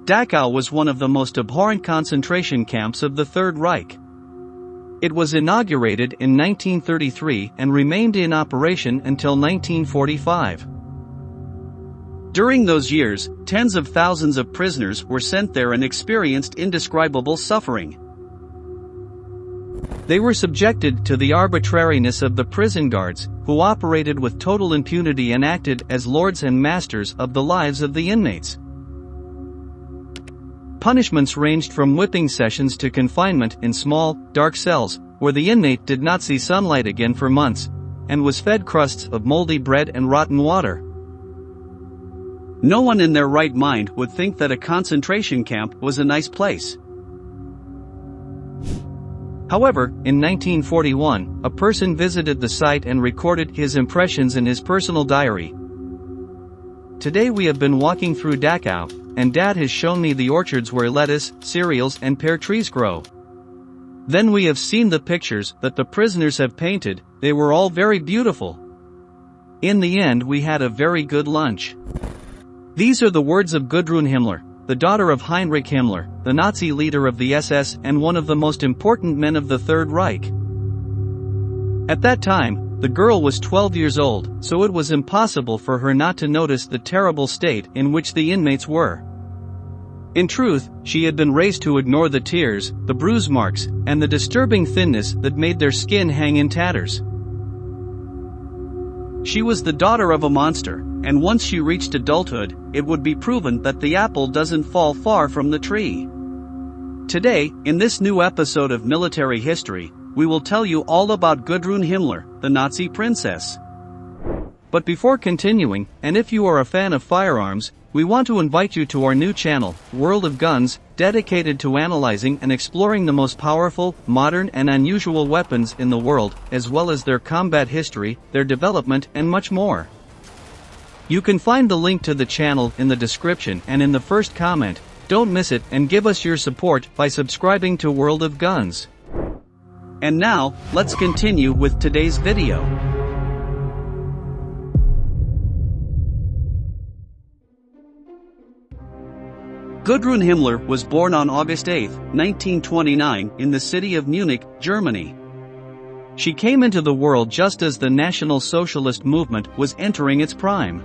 Dachau was one of the most abhorrent concentration camps of the Third Reich. It was inaugurated in 1933 and remained in operation until 1945. During those years, tens of thousands of prisoners were sent there and experienced indescribable suffering. They were subjected to the arbitrariness of the prison guards, who operated with total impunity and acted as lords and masters of the lives of the inmates. Punishments ranged from whipping sessions to confinement in small, dark cells, where the inmate did not see sunlight again for months, and was fed crusts of moldy bread and rotten water. No one in their right mind would think that a concentration camp was a nice place. However, in 1941, a person visited the site and recorded his impressions in his personal diary. Today we have been walking through Dachau, and Dad has shown me the orchards where lettuce, cereals and pear trees grow. Then we have seen the pictures that the prisoners have painted. They were all very beautiful. In the end we had a very good lunch. These are the words of Goodrun Hitler, the daughter of Heinrich Himmler, the Nazi leader of the SS and one of the most important men of the Third Reich. At that time, the girl was 12 years old, so it was impossible for her not to notice the terrible state in which the inmates were. In truth, she had been raised to ignore the tears, the bruise marks, and the disturbing thinness that made their skin hang in tatters. She was the daughter of a monster, and once she reached adulthood, it would be proven that the apple doesn't fall far from the tree. Today, in this new episode of Military History, we will tell you all about Goodrun Hitler, the Nazi princess. But before continuing, and if you are a fan of firearms, we want to invite you to our new channel, World of Guns, dedicated to analyzing and exploring the most powerful, modern and unusual weapons in the world, as well as their combat history, their development and much more. You can find the link to the channel in the description and in the first comment. Don't miss it and give us your support by subscribing to World of Guns. And now, let's continue with today's video. Goodrun Hitler was born on August 8, 1929, in the city of Munich, Germany. She came into the world just as the National Socialist movement was entering its prime.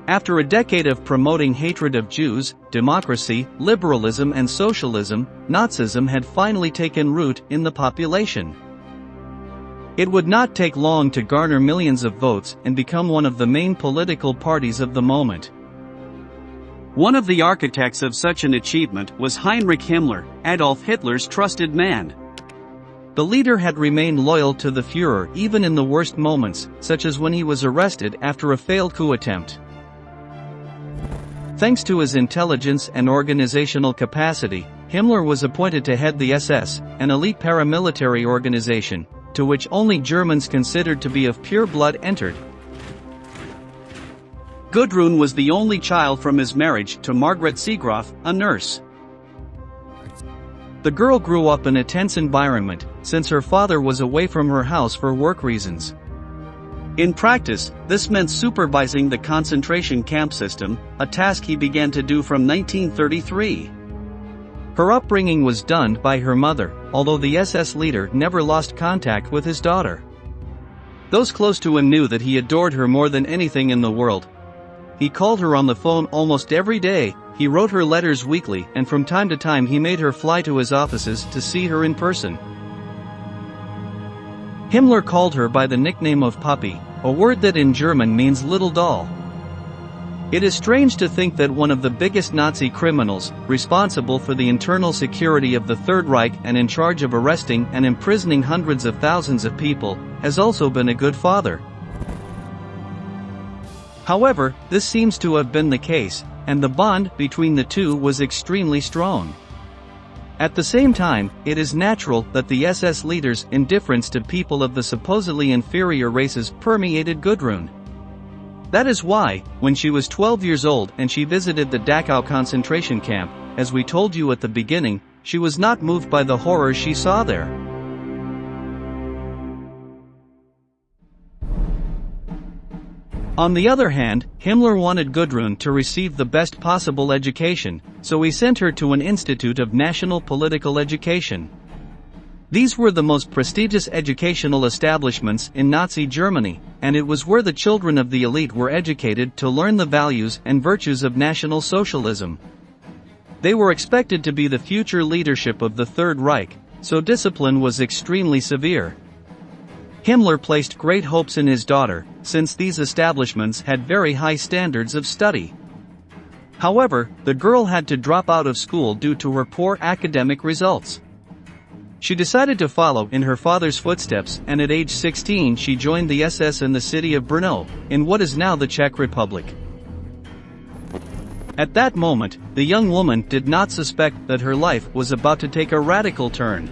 After a decade of promoting hatred of Jews, democracy, liberalism and socialism, Nazism had finally taken root in the population. It would not take long to garner millions of votes and become one of the main political parties of the moment. One of the architects of such an achievement was Heinrich Himmler, Adolf Hitler's trusted man. The leader had remained loyal to the Führer even in the worst moments, such as when he was arrested after a failed coup attempt. Thanks to his intelligence and organizational capacity, Himmler was appointed to head the SS, an elite paramilitary organization, to which only Germans considered to be of pure blood entered. Goodrun was the only child from his marriage to Margaret Seegroth, a nurse. The girl grew up in a tense environment, since her father was away from her house for work reasons. In practice, this meant supervising the concentration camp system, a task he began to do from 1933. Her upbringing was done by her mother, although the SS leader never lost contact with his daughter. Those close to him knew that he adored her more than anything in the world. He called her on the phone almost every day, he wrote her letters weekly, and from time to time he made her fly to his offices to see her in person. Himmler called her by the nickname of Puppy, a word that in German means little doll. It is strange to think that one of the biggest Nazi criminals, responsible for the internal security of the Third Reich and in charge of arresting and imprisoning hundreds of thousands of people, has also been a good father. However, this seems to have been the case, and the bond between the two was extremely strong. At the same time, it is natural that the SS leaders' indifference to people of the supposedly inferior races permeated Goodrun. That is why, when she was 12 years old and she visited the Dachau concentration camp, as we told you at the beginning, she was not moved by the horrors she saw there. On the other hand, Himmler wanted Goodrun to receive the best possible education, so he sent her to an Institute of National Political Education. These were the most prestigious educational establishments in Nazi Germany, and it was where the children of the elite were educated to learn the values and virtues of National Socialism. They were expected to be the future leadership of the Third Reich, so discipline was extremely severe. Himmler placed great hopes in his daughter, since these establishments had very high standards of study. However, the girl had to drop out of school due to her poor academic results. She decided to follow in her father's footsteps, and at age 16 she joined the SS in the city of Brno, in what is now the Czech Republic. At that moment, the young woman did not suspect that her life was about to take a radical turn.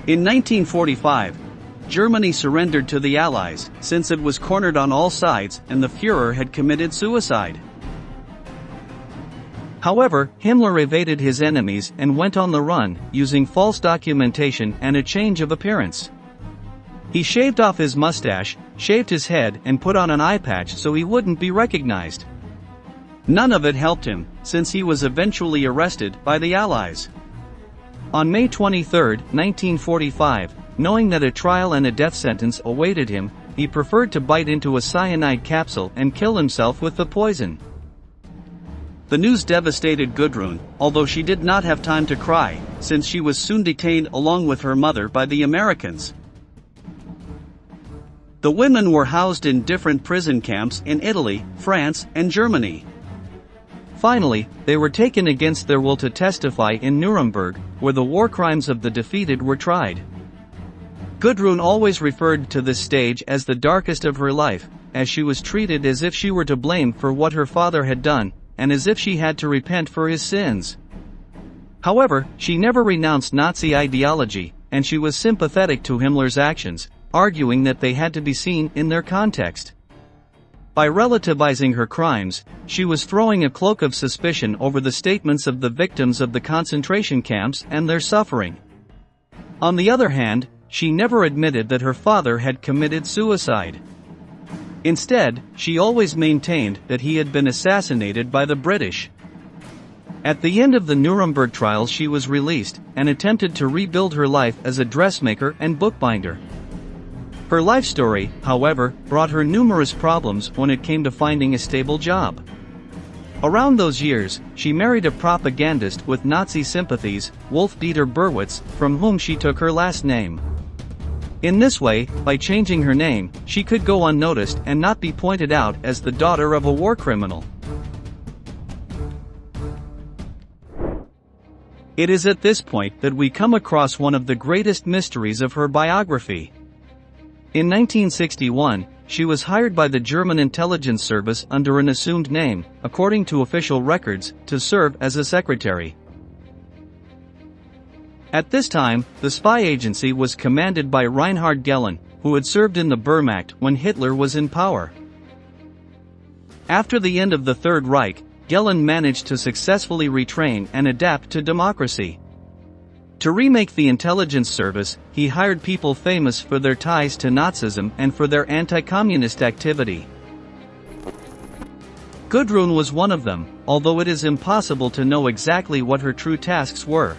In 1945, Germany surrendered to the Allies, since it was cornered on all sides and the Führer had committed suicide. However, Himmler evaded his enemies and went on the run, using false documentation and a change of appearance. He shaved off his mustache, shaved his head and put on an eye patch so he wouldn't be recognized. None of it helped him, since he was eventually arrested by the Allies. On May 23, 1945, knowing that a trial and a death sentence awaited him, he preferred to bite into a cyanide capsule and kill himself with the poison. The news devastated Goodrun, although she did not have time to cry, since she was soon detained along with her mother by the Americans. The women were housed in different prison camps in Italy, France, and Germany. Finally, they were taken against their will to testify in Nuremberg, where the war crimes of the defeated were tried. Goodrun always referred to this stage as the darkest of her life, as she was treated as if she were to blame for what her father had done, and as if she had to repent for his sins. However, she never renounced Nazi ideology, and she was sympathetic to Himmler's actions, arguing that they had to be seen in their context. By relativizing her crimes, she was throwing a cloak of suspicion over the statements of the victims of the concentration camps and their suffering. On the other hand, she never admitted that her father had committed suicide. Instead, she always maintained that he had been assassinated by the British. At the end of the Nuremberg trials, she was released and attempted to rebuild her life as a dressmaker and bookbinder. Her life story, however, brought her numerous problems when it came to finding a stable job. Around those years, she married a propagandist with Nazi sympathies, Wolf-Dieter Berwitz, from whom she took her last name. In this way, by changing her name, she could go unnoticed and not be pointed out as the daughter of a war criminal. It is at this point that we come across one of the greatest mysteries of her biography. In 1961, she was hired by the German intelligence service under an assumed name, according to official records, to serve as a secretary. At this time, the spy agency was commanded by Reinhard Gehlen, who had served in the Wehrmacht when Hitler was in power. After the end of the Third Reich, Gehlen managed to successfully retrain and adapt to democracy. To remake the intelligence service, he hired people famous for their ties to Nazism and for their anti-communist activity. Goodrun was one of them, although it is impossible to know exactly what her true tasks were.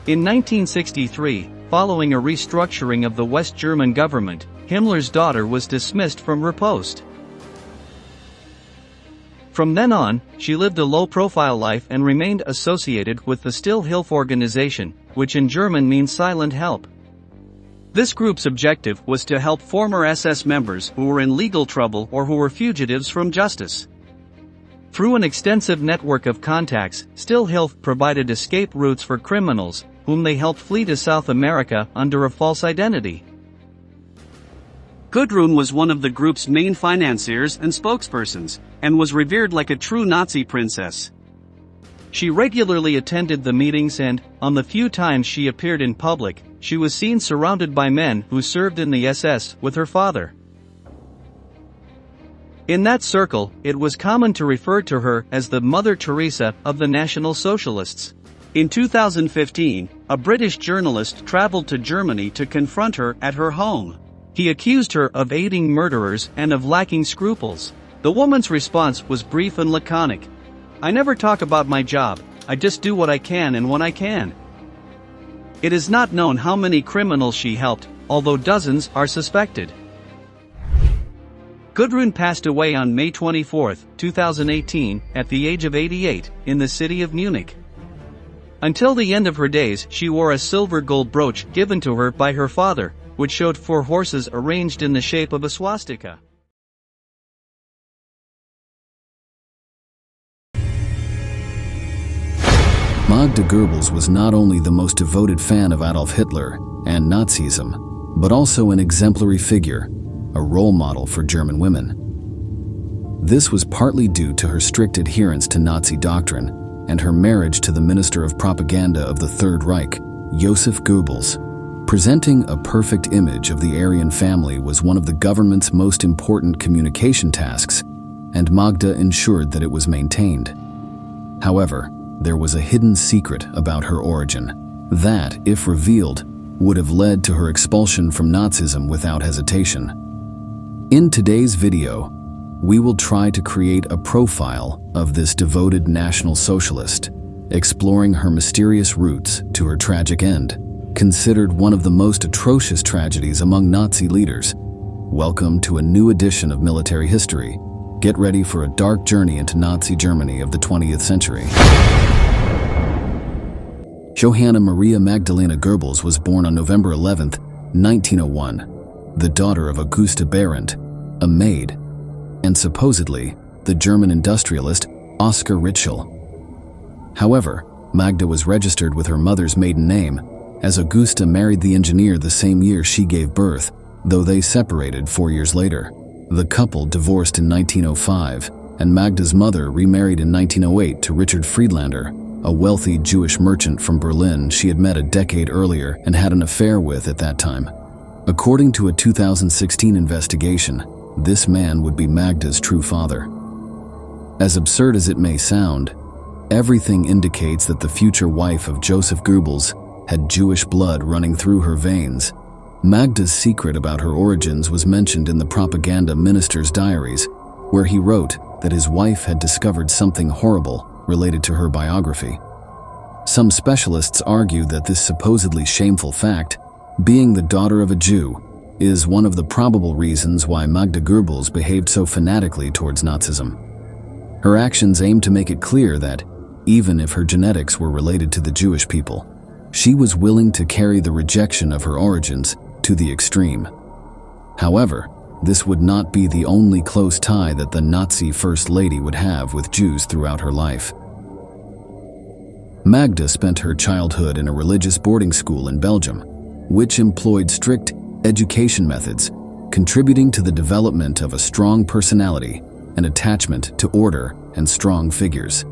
In 1963, following a restructuring of the West German government, Himmler's daughter was dismissed from her post. From then on, she lived a low-profile life and remained associated with the Stillhilfe organization, which in German means silent help. This group's objective was to help former SS members who were in legal trouble or who were fugitives from justice. Through an extensive network of contacts, Stillhilfe provided escape routes for criminals, whom they helped flee to South America under a false identity. Goodrun was one of the group's main financiers and spokespersons, and was revered like a true Nazi princess. She regularly attended the meetings and, on the few times she appeared in public, she was seen surrounded by men who served in the SS with her father. In that circle, it was common to refer to her as the Mother Teresa of the National Socialists. In 2015, a British journalist traveled to Germany to confront her at her home. He accused her of aiding murderers and of lacking scruples. The woman's response was brief and laconic. "I never talk about my job, I just do what I can and when I can." It is not known how many criminals she helped, although dozens are suspected. Goodrun passed away on May 24, 2018, at the age of 88, in the city of Munich. Until the end of her days, she wore a silver gold brooch given to her by her father, which showed 4 horses arranged in the shape of a swastika. Magda Goebbels was not only the most devoted fan of Adolf Hitler and Nazism, but also an exemplary figure, a role model for German women. This was partly due to her strict adherence to Nazi doctrine and her marriage to the Minister of Propaganda of the Third Reich, Joseph Goebbels. Presenting a perfect image of the Aryan family was one of the government's most important communication tasks, and Magda ensured that it was maintained. However, there was a hidden secret about her origin that, if revealed, would have led to her expulsion from Nazism without hesitation. In today's video, we will try to create a profile of this devoted National Socialist, exploring her mysterious roots to her tragic end, considered one of the most atrocious tragedies among Nazi leaders. Welcome to a new edition of Military History. Get ready for a dark journey into Nazi Germany of the 20th century. Johanna Maria Magdalena Goebbels was born on November 11, 1901, the daughter of Augusta Behrendt, a maid, and supposedly the German industrialist Oskar Ritschl. However, Magda was registered with her mother's maiden name, as Augusta married the engineer the same year she gave birth, though they separated 4 years later. The couple divorced in 1905, and Magda's mother remarried in 1908 to Richard Friedlander, a wealthy Jewish merchant from Berlin she had met a decade earlier and had an affair with at that time. According to a 2016 investigation, this man would be Magda's true father. As absurd as it may sound, everything indicates that the future wife of Joseph Goebbels had Jewish blood running through her veins. Magda's secret about her origins was mentioned in the propaganda minister's diaries, where he wrote that his wife had discovered something horrible related to her biography. Some specialists argue that this supposedly shameful fact, being the daughter of a Jew, is one of the probable reasons why Magda Goebbels behaved so fanatically towards Nazism. Her actions aimed to make it clear that, even if her genetics were related to the Jewish people, she was willing to carry the rejection of her origins to the extreme. However, this would not be the only close tie that the Nazi First Lady would have with Jews throughout her life. Magda spent her childhood in a religious boarding school in Belgium, which employed strict education methods, contributing to the development of a strong personality and attachment to order and strong figures.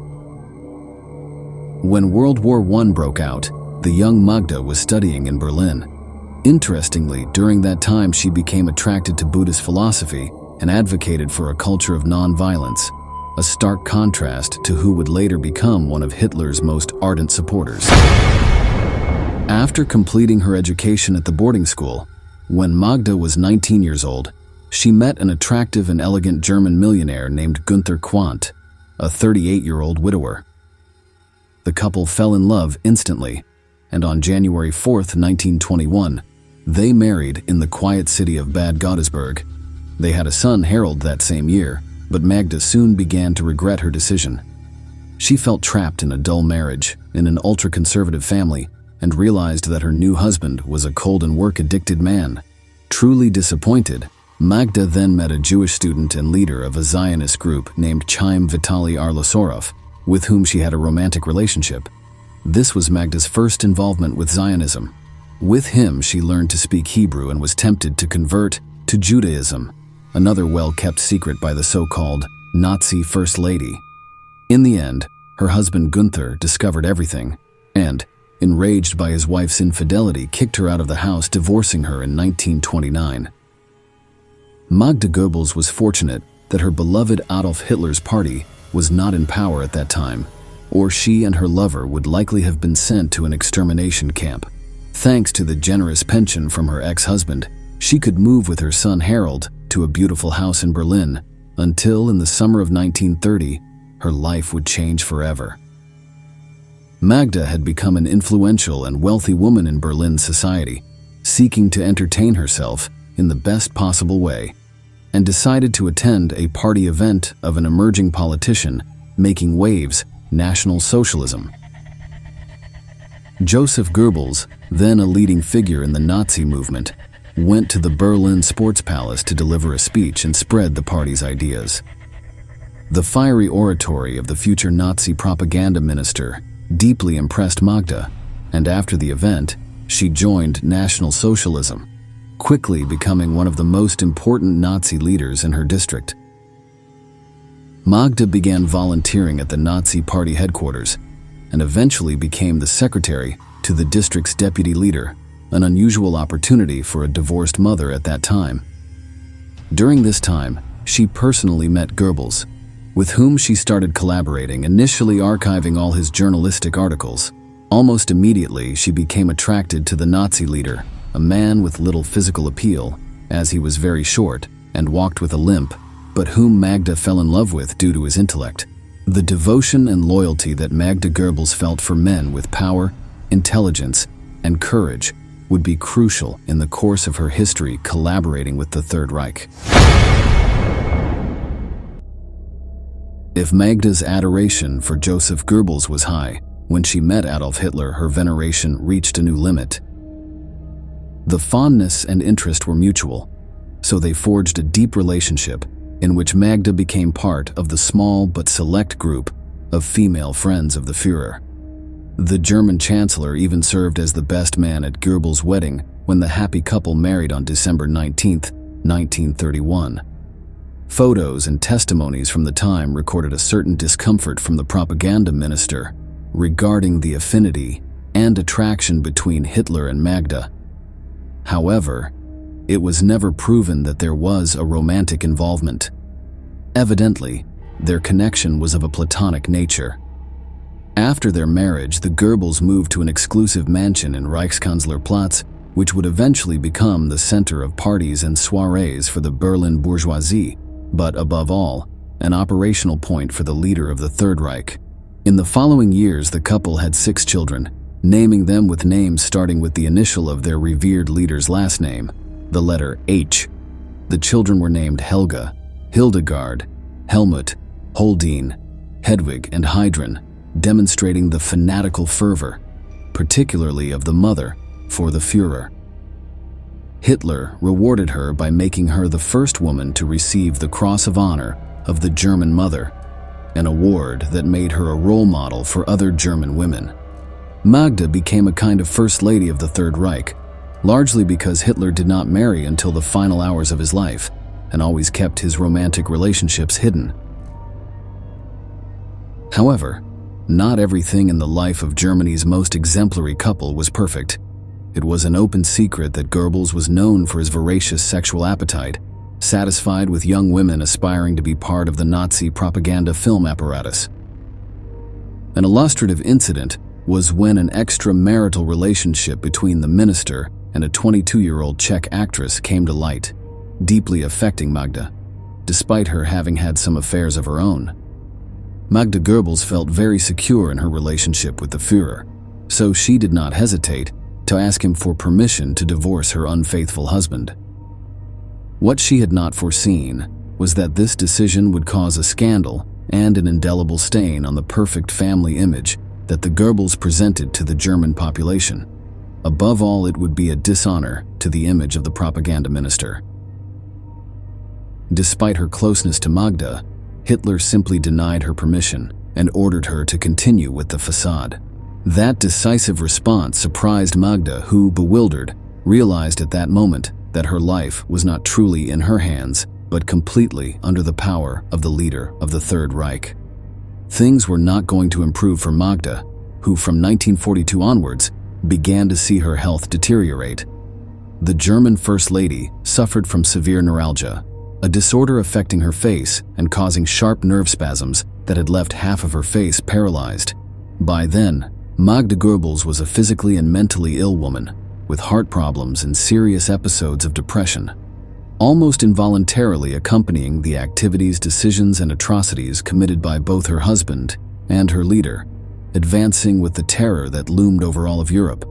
When World War I broke out, the young Magda was studying in Berlin. Interestingly, during that time she became attracted to Buddhist philosophy and advocated for a culture of non-violence, a stark contrast to who would later become one of Hitler's most ardent supporters. After completing her education at the boarding school, when Magda was 19 years old, she met an attractive and elegant German millionaire named Günther Quandt, a 38-year-old widower. The couple fell in love instantly, and on January 4, 1921, they married in the quiet city of Bad Godesberg. They had a son, Harold, that same year, but Magda soon began to regret her decision. She felt trapped in a dull marriage, in an ultra-conservative family, and realized that her new husband was a cold and work-addicted man. Truly disappointed, Magda then met a Jewish student and leader of a Zionist group named Chaim Vitali Arlosorov, with whom she had a romantic relationship. This was Magda's first involvement with Zionism. With him, she learned to speak Hebrew and was tempted to convert to Judaism, another well-kept secret by the so-called Nazi First Lady. In the end, her husband Günther discovered everything and, enraged by his wife's infidelity, kicked her out of the house, divorcing her in 1929. Magda Goebbels was fortunate that her beloved Adolf Hitler's party was not in power at that time, or she and her lover would likely have been sent to an extermination camp. Thanks to the generous pension from her ex-husband, She could move with her son Harold to a beautiful house in Berlin until, in the summer of 1930, her life would change forever. Magda had become an influential and wealthy woman in Berlin society, seeking to entertain herself in the best possible way, and decided to attend a party event of an emerging politician making waves, National Socialism. Joseph Goebbels, then a leading figure in the Nazi movement, went to the Berlin Sports Palace to deliver a speech and spread the party's ideas. The fiery oratory of the future Nazi propaganda minister deeply impressed Magda, and after the event, she joined National Socialism, quickly becoming one of the most important Nazi leaders in her district. Magda began volunteering at the Nazi party headquarters and eventually became the secretary to the district's deputy leader, an unusual opportunity for a divorced mother at that time. During this time, she personally met Goebbels, with whom she started collaborating, initially archiving all his journalistic articles. Almost immediately, she became attracted to the Nazi leader, a man with little physical appeal, as he was very short and walked with a limp, but whom Magda fell in love with due to his intellect. The devotion and loyalty that Magda Goebbels felt for men with power, intelligence, and courage would be crucial in the course of her history collaborating with the Third Reich. If Magda's adoration for Joseph Goebbels was high, when she met Adolf Hitler, her veneration reached a new limit. The fondness and interest were mutual, so they forged a deep relationship in which Magda became part of the small but select group of female friends of the Führer. The German Chancellor even served as the best man at Goebbels' wedding when the happy couple married on December 19, 1931. Photos and testimonies from the time recorded a certain discomfort from the propaganda minister regarding the affinity and attraction between Hitler and Magda. However, it was never proven that there was a romantic involvement. Evidently, their connection was of a platonic nature. After their marriage, the Goebbels moved to an exclusive mansion in Reichskanzlerplatz, which would eventually become the center of parties and soirees for the Berlin bourgeoisie, but above all, an operational point for the leader of the Third Reich. In the following years, the couple had 6 children, naming them with names starting with the initial of their revered leader's last name, the letter H. The children were named Helga, Hildegard, Helmut, Holdine, Hedwig, and Heidrun, demonstrating the fanatical fervor, particularly of the mother, for the Führer. Hitler rewarded her by making her the first woman to receive the Cross of Honor of the German Mother, an award that made her a role model for other German women. Magda became a kind of First Lady of the Third Reich, largely because Hitler did not marry until the final hours of his life and always kept his romantic relationships hidden. However, not everything in the life of Germany's most exemplary couple was perfect. It was an open secret that Goebbels was known for his voracious sexual appetite, satisfied with young women aspiring to be part of the Nazi propaganda film apparatus. An illustrative incident was when an extramarital relationship between the minister and a 22-year-old Czech actress came to light, deeply affecting Magda, despite her having had some affairs of her own. Magda Goebbels felt very secure in her relationship with the Führer, so she did not hesitate to ask him for permission to divorce her unfaithful husband. What she had not foreseen was that this decision would cause a scandal and an indelible stain on the perfect family image that the Goebbels presented to the German population. Above all, it would be a dishonor to the image of the propaganda minister. Despite her closeness to Magda, Hitler simply denied her permission and ordered her to continue with the facade. That decisive response surprised Magda, who, bewildered, realized at that moment that her life was not truly in her hands, but completely under the power of the leader of the Third Reich. Things were not going to improve for Magda, who from 1942 onwards began to see her health deteriorate. The German First Lady suffered from severe neuralgia, a disorder affecting her face and causing sharp nerve spasms that had left half of her face paralyzed. By then, Magda Goebbels was a physically and mentally ill woman, with heart problems and serious episodes of depression, almost involuntarily accompanying the activities, decisions, and atrocities committed by both her husband and her leader, advancing with the terror that loomed over all of Europe.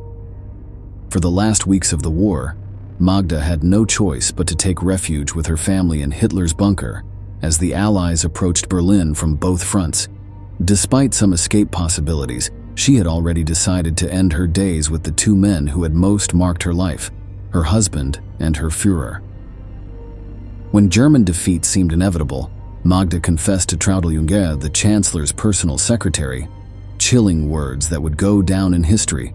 For the last weeks of the war, Magda had no choice but to take refuge with her family in Hitler's bunker as the Allies approached Berlin from both fronts. Despite some escape possibilities, she had already decided to end her days with the two men who had most marked her life, her husband and her Führer. When German defeat seemed inevitable, Magda confessed to Traudl-Juncker, the Chancellor's personal secretary, chilling words that would go down in history.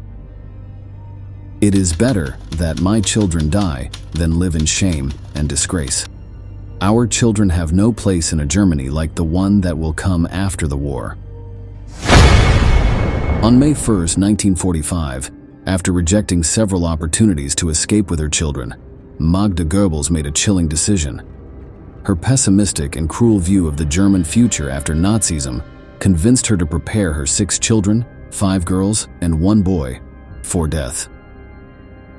"It is better that my children die than live in shame and disgrace. Our children have no place in a Germany like the one that will come after the war." On May 1, 1945, after rejecting several opportunities to escape with her children, Magda Goebbels made a chilling decision. Her pessimistic and cruel view of the German future after Nazism convinced her to prepare her 6 children, 5 girls, and 1 boy, for death.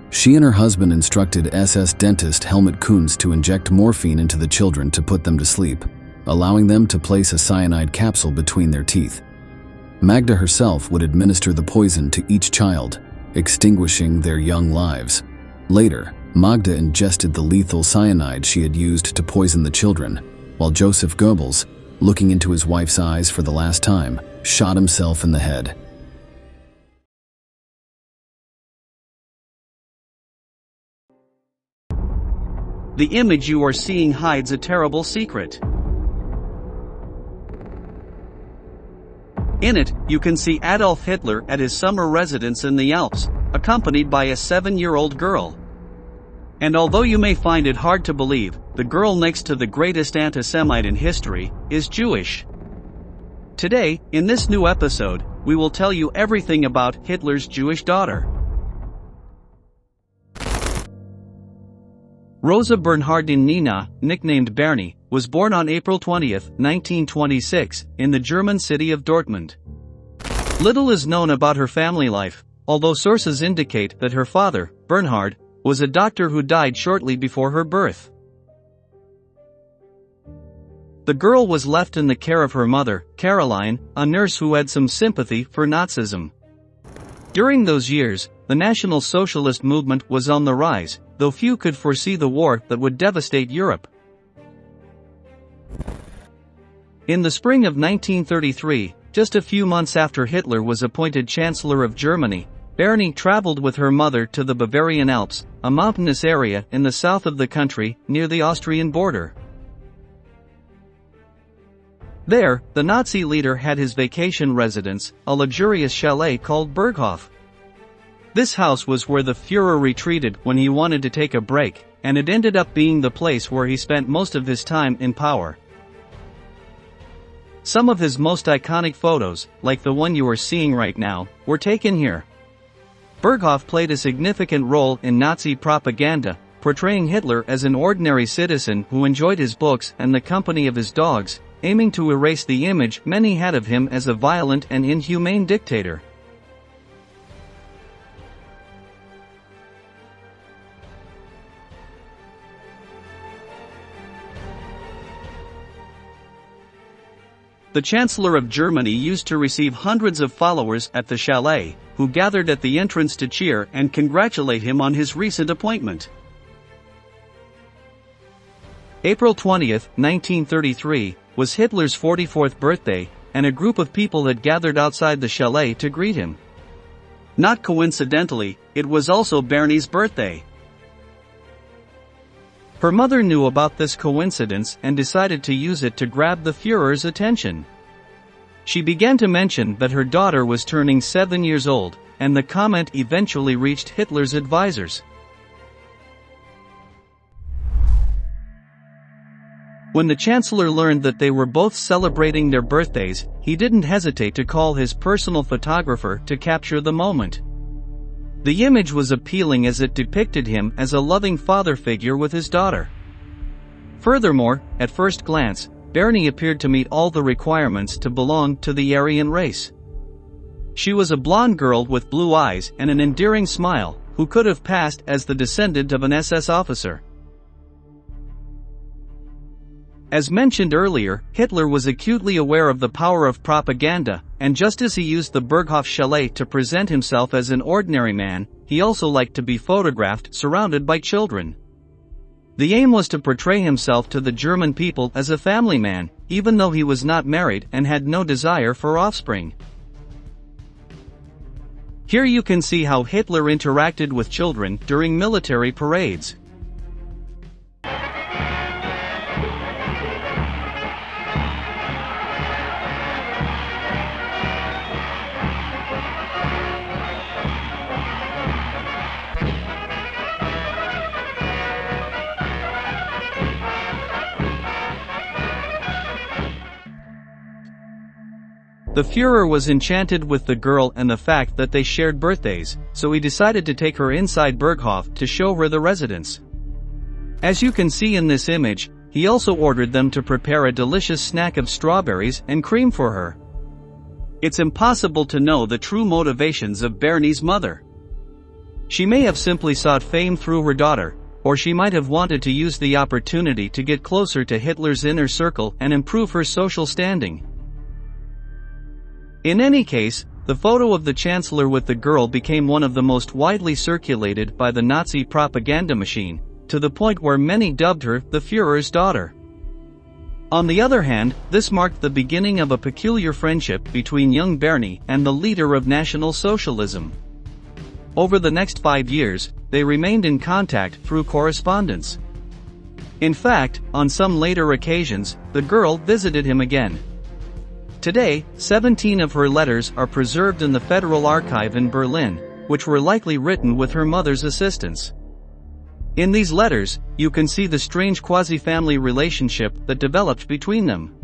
She and her husband instructed SS dentist Helmut Kunz to inject morphine into the children to put them to sleep, allowing them to place a cyanide capsule between their teeth. Magda herself would administer the poison to each child, extinguishing their young lives. Later, Magda ingested the lethal cyanide she had used to poison the children, while Joseph Goebbels, looking into his wife's eyes for the last time, shot himself in the head. The image you are seeing hides a terrible secret. In it, you can see Adolf Hitler at his summer residence in the Alps, accompanied by a 7-year-old girl. And although you may find it hard to believe, the girl next to the greatest anti-Semite in history is Jewish. Today, in this new episode, we will tell you everything about Hitler's Jewish daughter. Rosa Bernhardine Nina, nicknamed Bernie, was born on April 20, 1926, in the German city of Dortmund. Little is known about her family life, although sources indicate that her father, Bernhard, was a doctor who died shortly before her birth. The girl was left in the care of her mother, Caroline, a nurse who had some sympathy for Nazism. During those years, the National Socialist movement was on the rise, though few could foresee the war that would devastate Europe. In the spring of 1933, just a few months after Hitler was appointed Chancellor of Germany, Bernie traveled with her mother to the Bavarian Alps, a mountainous area in the south of the country, near the Austrian border. There, the Nazi leader had his vacation residence, a luxurious chalet called Berghof. This house was where the Führer retreated when he wanted to take a break, and it ended up being the place where he spent most of his time in power. Some of his most iconic photos, like the one you are seeing right now, were taken here. Berghof played a significant role in Nazi propaganda, portraying Hitler as an ordinary citizen who enjoyed his books and the company of his dogs, aiming to erase the image many had of him as a violent and inhumane dictator. The Chancellor of Germany used to receive hundreds of followers at the chalet, who gathered at the entrance to cheer and congratulate him on his recent appointment. April 20, 1933, was Hitler's 44th birthday, and a group of people had gathered outside the chalet to greet him. Not coincidentally, it was also Bernie's birthday. Her mother knew about this coincidence and decided to use it to grab the Führer's attention. She began to mention that her daughter was turning 7 years old, and the comment eventually reached Hitler's advisors. When the Chancellor learned that they were both celebrating their birthdays, he didn't hesitate to call his personal photographer to capture the moment. The image was appealing as it depicted him as a loving father figure with his daughter. Furthermore, at first glance, Bernie appeared to meet all the requirements to belong to the Aryan race. She was a blonde girl with blue eyes and an endearing smile, who could have passed as the descendant of an SS officer. As mentioned earlier, Hitler was acutely aware of the power of propaganda, and just as he used the Berghof chalet to present himself as an ordinary man, he also liked to be photographed surrounded by children. The aim was to portray himself to the German people as a family man, even though he was not married and had no desire for offspring. Here you can see how Hitler interacted with children during military parades. The Führer was enchanted with the girl and the fact that they shared birthdays, so he decided to take her inside Berghof to show her the residence. As you can see in this image, he also ordered them to prepare a delicious snack of strawberries and cream for her. It's impossible to know the true motivations of Bernie's mother. She may have simply sought fame through her daughter, or she might have wanted to use the opportunity to get closer to Hitler's inner circle and improve her social standing. In any case, the photo of the Chancellor with the girl became one of the most widely circulated by the Nazi propaganda machine, to the point where many dubbed her the Führer's daughter. On the other hand, this marked the beginning of a peculiar friendship between young Bernie and the leader of National Socialism. Over the next 5 years, they remained in contact through correspondence. In fact, on some later occasions, the girl visited him again. Today, 17 of her letters are preserved in the Federal Archive in Berlin, which were likely written with her mother's assistance. In these letters, you can see the strange quasi-family relationship that developed between them.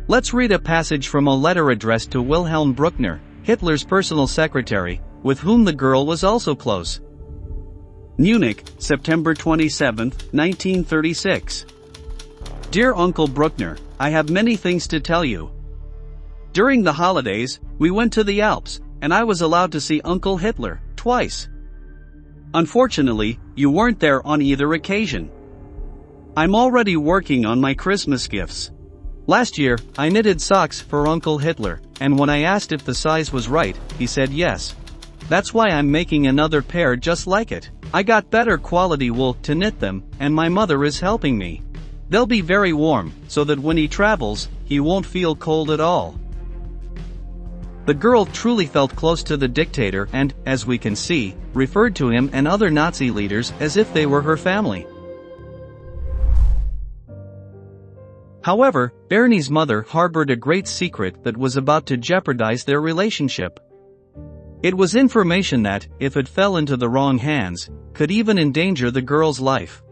Let's read a passage from a letter addressed to Wilhelm Bruckner, Hitler's personal secretary, with whom the girl was also close. Munich, September 27, 1936. Dear Uncle Bruckner, I have many things to tell you. During the holidays, we went to the Alps, and I was allowed to see Uncle Hitler, twice. Unfortunately, you weren't there on either occasion. I'm already working on my Christmas gifts. Last year, I knitted socks for Uncle Hitler, and when I asked if the size was right, he said yes. That's why I'm making another pair just like it. I got better quality wool to knit them, and my mother is helping me. They'll be very warm, so that when he travels, he won't feel cold at all. The girl truly felt close to the dictator and, as we can see, referred to him and other Nazi leaders as if they were her family. However, Bernie's mother harbored a great secret that was about to jeopardize their relationship. It was information that, if it fell into the wrong hands, could even endanger the girl's life.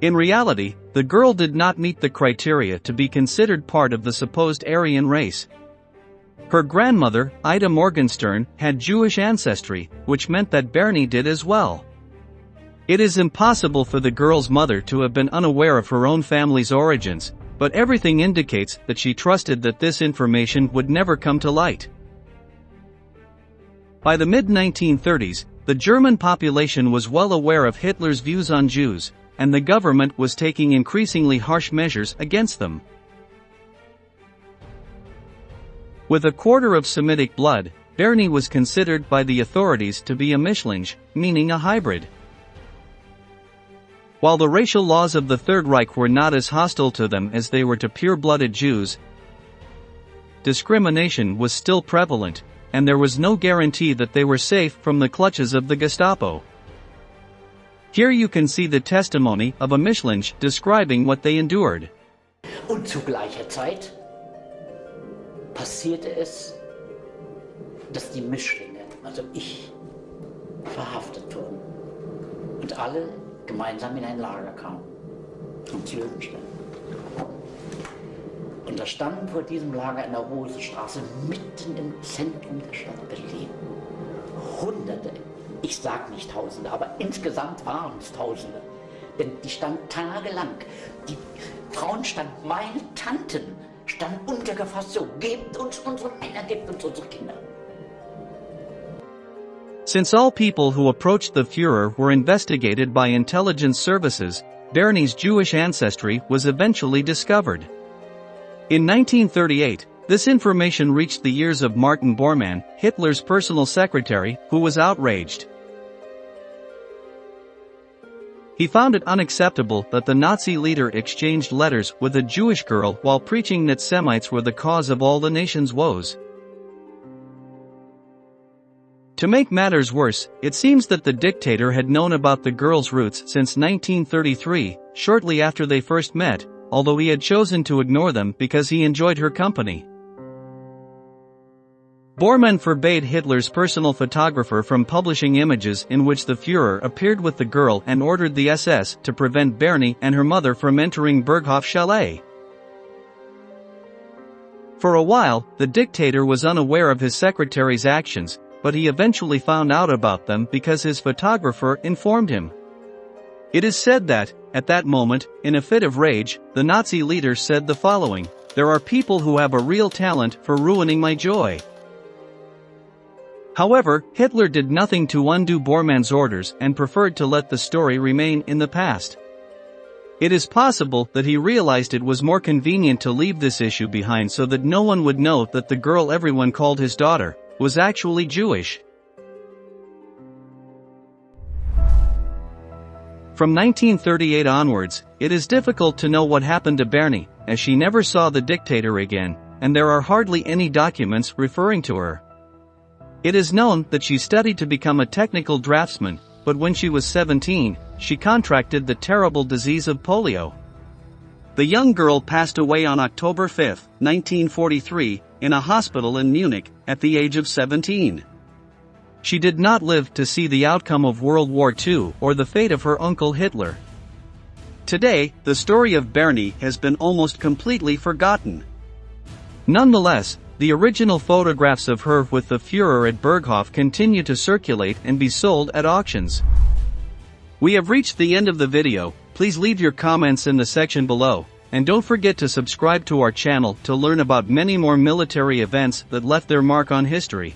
In reality, the girl did not meet the criteria to be considered part of the supposed Aryan race. Her grandmother, Ida Morgenstern, had Jewish ancestry, which meant that Bernie did as well. It is impossible for the girl's mother to have been unaware of her own family's origins, but everything indicates that she trusted that this information would never come to light. By the mid-1930s, the German population was well aware of Hitler's views on Jews, and the government was taking increasingly harsh measures against them. With a quarter of Semitic blood, Bernie was considered by the authorities to be a Mischling, meaning a hybrid. While the racial laws of the Third Reich were not as hostile to them as they were to pure-blooded Jews, discrimination was still prevalent, and there was no guarantee that they were safe from the clutches of the Gestapo. Here you can see the testimony of a Mischling describing what they endured. Und zu gleicher Zeit passierte es, dass die Mischlinge, also ich, verhaftet wurden und alle gemeinsam in ein Lager kamen, zum Löwenstein. Und da standen vor diesem Lager in der Rosenstraße, mitten im Zentrum der Stadt Berlin, Hunderte, ich sag nicht Tausende, aber insgesamt waren es Tausende. Denn die standen tagelang, die Frauen standen, meine Tanten, standen untergefasst so, gebt uns unsere Männer, gebt uns unsere Kinder. Since all people who approached the Führer were investigated by intelligence services, Bernie's Jewish ancestry was eventually discovered. In 1938, this information reached the ears of Martin Bormann, Hitler's personal secretary, who was outraged. He found it unacceptable that the Nazi leader exchanged letters with a Jewish girl while preaching that Semites were the cause of all the nation's woes. To make matters worse, it seems that the dictator had known about the girl's roots since 1933, shortly after they first met, although he had chosen to ignore them because he enjoyed her company. Bormann forbade Hitler's personal photographer from publishing images in which the Führer appeared with the girl and ordered the SS to prevent Bernie and her mother from entering Berghof Chalet. For a while, the dictator was unaware of his secretary's actions, but he eventually found out about them because his photographer informed him. It is said that, at that moment, in a fit of rage, the Nazi leader said the following: "There are people who have a real talent for ruining my joy." However, Hitler did nothing to undo Bormann's orders and preferred to let the story remain in the past. It is possible that he realized it was more convenient to leave this issue behind so that no one would know that the girl everyone called his daughter was actually Jewish. From 1938 onwards, it is difficult to know what happened to Bernie, as she never saw the dictator again, and there are hardly any documents referring to her. It is known that she studied to become a technical draftsman, but when she was 17, she contracted the terrible disease of polio. The young girl passed away on October 5, 1943, in a hospital in Munich, at the age of 17. She did not live to see the outcome of World War II or the fate of her uncle Hitler. Today, the story of Bernie has been almost completely forgotten. Nonetheless, the original photographs of her with the Führer at Berghof continue to circulate and be sold at auctions. We have reached the end of the video. Please leave your comments in the section below, and don't forget to subscribe to our channel to learn about many more military events that left their mark on history.